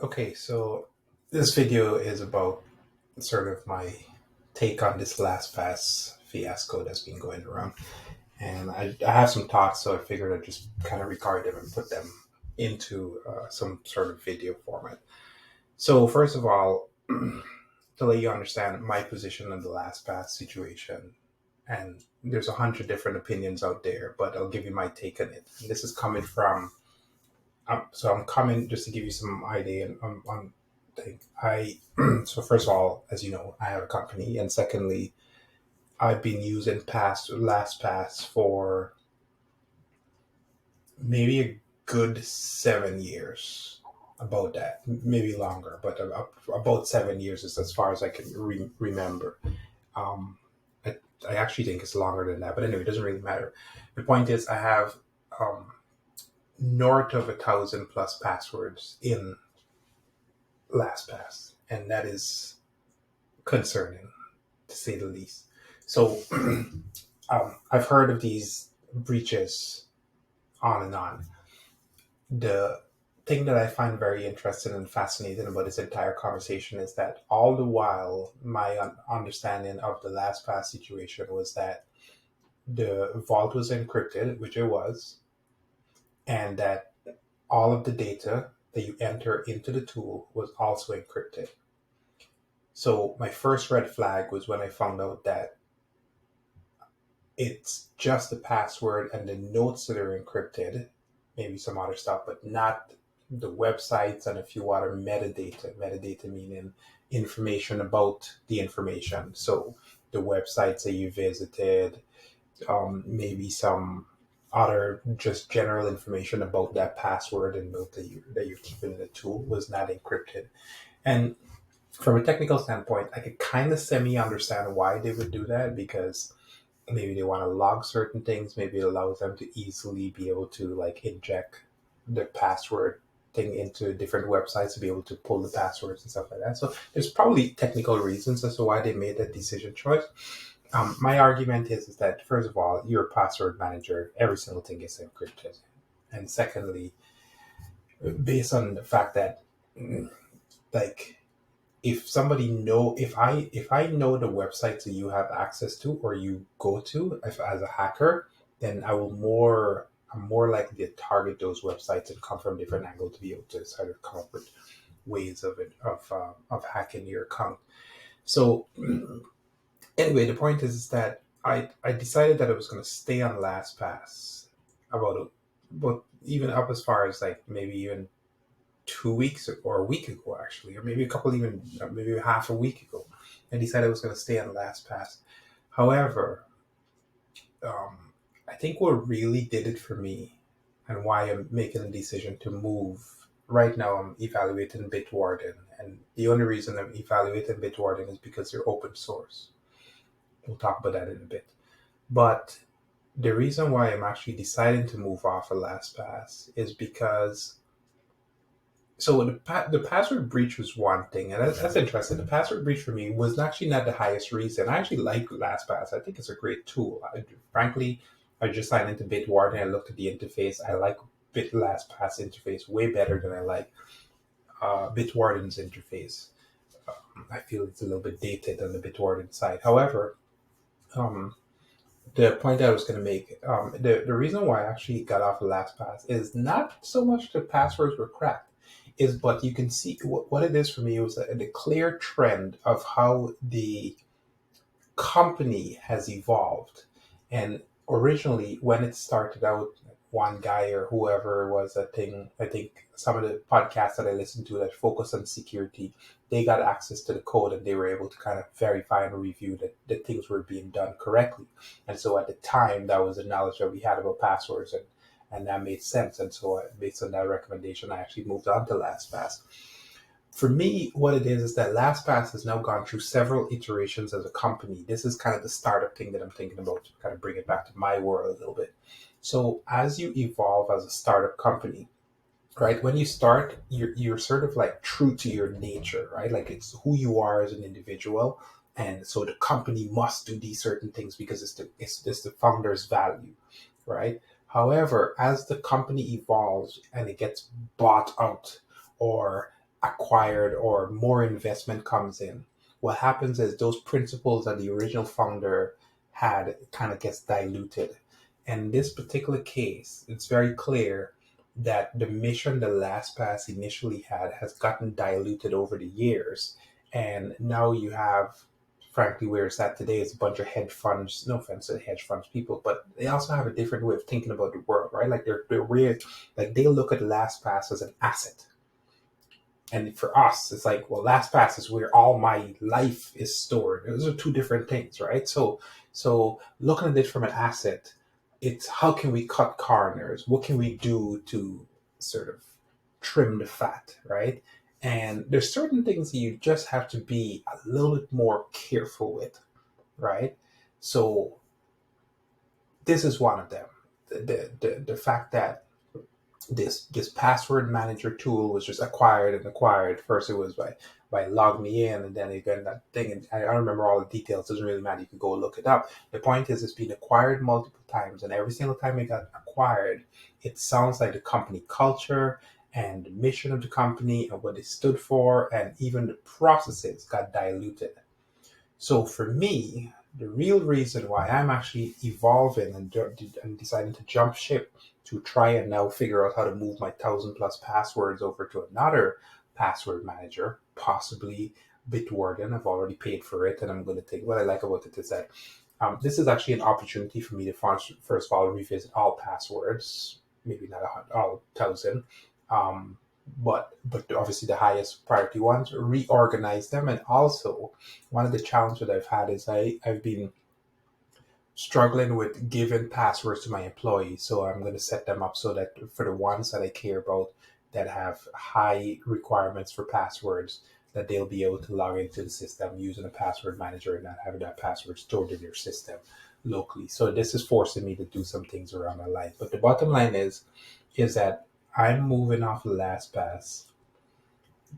Okay, so this video is about sort of my take on this LastPass fiasco that's been going around. And I have some thoughts, so I figured I'd just kind of record them and put them into some sort of video format. So, first of all, to let you understand my position on the LastPass situation, and there's 100 different opinions out there, but I'll give you my take on it. And this is coming from so I'm coming just to give you some idea on thing. I so first of all, as you know, I have a company, and secondly, I've been using past LastPass for maybe a good 7 years. About that, maybe longer, but about 7 years is as far as I can remember. Um, I, I actually think it's longer than that, but anyway, it doesn't really matter. The point is, I have um, north of 1,000 plus passwords in LastPass, and that is concerning to say the least. So, I've heard of these breaches on and on. The thing that I find very interesting and fascinating about this entire conversation is that all the while, my understanding of the LastPass situation was that the vault was encrypted, which it was, and that all of the data that you enter into the tool was also encrypted. So my first red flag was when I found out that it's just the password and the notes that are encrypted, maybe some other stuff, but not the websites and a few other metadata. Metadata meaning information about the information. So the websites that you visited, maybe some other just general information about that password and note that you're keeping in the tool was not encrypted. And from a technical standpoint, I could kind of semi understand why they would do that because maybe they want to log certain things. Maybe it allows them to easily be able to like inject the password thing into different websites to be able to pull the passwords and stuff like that. So there's probably technical reasons as to why they made that decision choice. My argument is that first of all, you're a password manager. Every single thing is encrypted, and secondly, based on the fact that like if I know the websites that you have access to or you go to if, as a hacker, then I'm more likely to target those websites and come from different angles to be able to sort of come up with ways of hacking your account. So anyway, the point is that I decided that I was going to stay on LastPass about even up as far as like maybe even 2 weeks or a week ago, actually, or maybe a couple, even maybe half a week ago. I decided I was going to stay on LastPass. However, I think what really did it for me and why I'm making a decision to move right now, I'm evaluating Bitwarden. And the only reason I'm evaluating Bitwarden is because they're open source. We'll talk about that in a bit. But the reason why I'm actually deciding to move off of LastPass is because so the password breach was one thing, and that's interesting. The password breach for me was actually not the highest reason. I actually like LastPass. I think it's a great tool. Frankly, I just signed into Bitwarden. I looked at the interface. I like LastPass interface way better than I like Bitwarden's interface. I feel it's a little bit dated on the Bitwarden side. However, um, the point that I was going to make, the reason why I actually got off of LastPass is not so much the passwords were cracked, is but you can see what it is for me was the clear trend of how the company has evolved. And originally, when it started out, one guy or whoever was a thing, I think some of the podcasts that I listened to that focus on security, they got access to the code and they were able to kind of verify and review that things were being done correctly. And so at the time, that was the knowledge that we had about passwords, and that made sense. And so based on that recommendation, I actually moved on to LastPass. For me, what it is that LastPass has now gone through several iterations as a company. This is kind of the startup thing that I'm thinking about to kind of bring it back to my world a little bit. So as you evolve as a startup company, right, when you start, you're sort of like true to your nature, right? Like it's who you are as an individual. And so the company must do these certain things because it's the founder's value, right? However, as the company evolves and it gets bought out or acquired or more investment comes in, what happens is those principles that the original founder had kind of gets diluted. And in this particular case, it's very clear that the mission the LastPass initially had has gotten diluted over the years. And now you have, frankly, where it's at today is a bunch of hedge funds, no offense to hedge funds people, but they also have a different way of thinking about the world, right? Like they're weird, like they look at LastPass as an asset. And for us, it's like, well, LastPass is where all my life is stored. Those are two different things, right? So looking at it from an asset, it's how can we cut corners? What can we do to sort of trim the fat, right? And there's certain things that you just have to be a little bit more careful with, right? So this is one of them. The fact that this password manager tool was just acquired and acquired. First, it was by log me in, and then again that thing. And I don't remember all the details. Doesn't really matter. You can go look it up. The point is, it's been acquired multiple times, and every single time it got acquired, it sounds like the company culture and the mission of the company and what it stood for, and even the processes got diluted. So for me, the real reason why I'm actually evolving and deciding to jump ship to try and now figure out how to move my 1,000+ passwords over to another password manager, possibly Bitwarden. I've already paid for it, and I'm going to take. What I like about it is that this is actually an opportunity for me to first of all revisit all passwords, maybe not all 1,000. Um, but obviously the highest priority ones, reorganize them. And also one of the challenges that I've had is I've been struggling with giving passwords to my employees. So I'm going to set them up so that for the ones that I care about that have high requirements for passwords, that they'll be able to log into the system using a password manager and not having that password stored in their system locally. So this is forcing me to do some things around my life. But the bottom line is that I'm moving off of LastPass,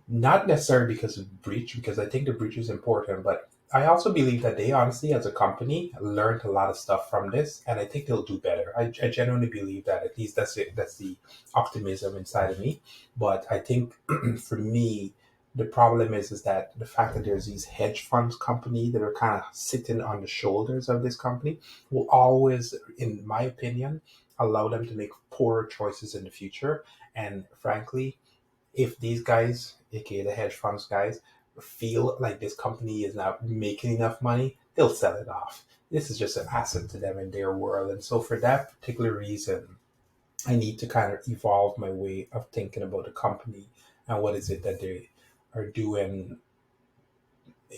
not necessarily because of breach, because I think the breach is important, but I also believe that they honestly, as a company, learned a lot of stuff from this, and I think they'll do better. I genuinely believe that. At least that's it. That's the optimism inside of me. But I think for me, the problem is that the fact that there's these hedge funds company that are kind of sitting on the shoulders of this company will always, in my opinion, allow them to make poorer choices in the future. And frankly, if these guys, aka the hedge funds guys, feel like this company is not making enough money, they'll sell it off. This is just an asset to them in their world. And so, for that particular reason, I need to kind of evolve my way of thinking about the company and what is it that they are doing,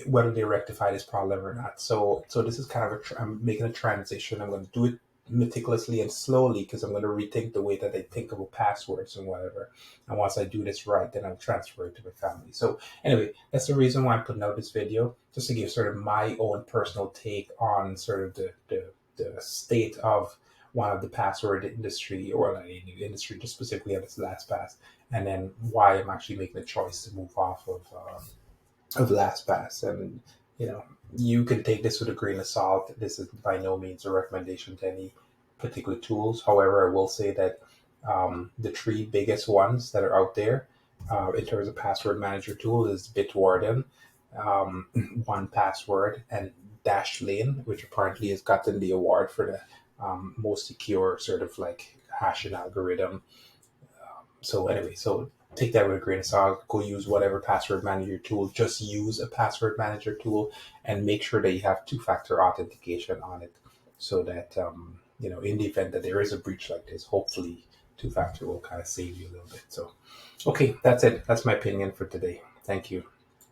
whether they rectify this problem or not. So this is kind of I'm making a transition. I'm going to do it meticulously and slowly because I'm going to rethink the way that I think about passwords and whatever. And once I do this right, then I'll transfer it to my family. So anyway, that's the reason why I'm putting out this video, just to give sort of my own personal take on sort of the state of one of the password industry, or not in the industry, just specifically on this LastPass, and then why I'm actually making a choice to move off of LastPass. And you can take this with a grain of salt. This is by no means a recommendation to any particular tools. However, I will say that the three biggest ones that are out there in terms of password manager tool is Bitwarden, One Password, and Dashlane, which apparently has gotten the award for the most secure sort of like hashing algorithm. So anyway, so take that with a grain of salt. Go use whatever password manager tool. Just use a password manager tool and make sure that you have two-factor authentication on it, so that in the event that there is a breach like this, hopefully two-factor will kind of save you a little bit. So, okay, that's it. That's my opinion for today. Thank you.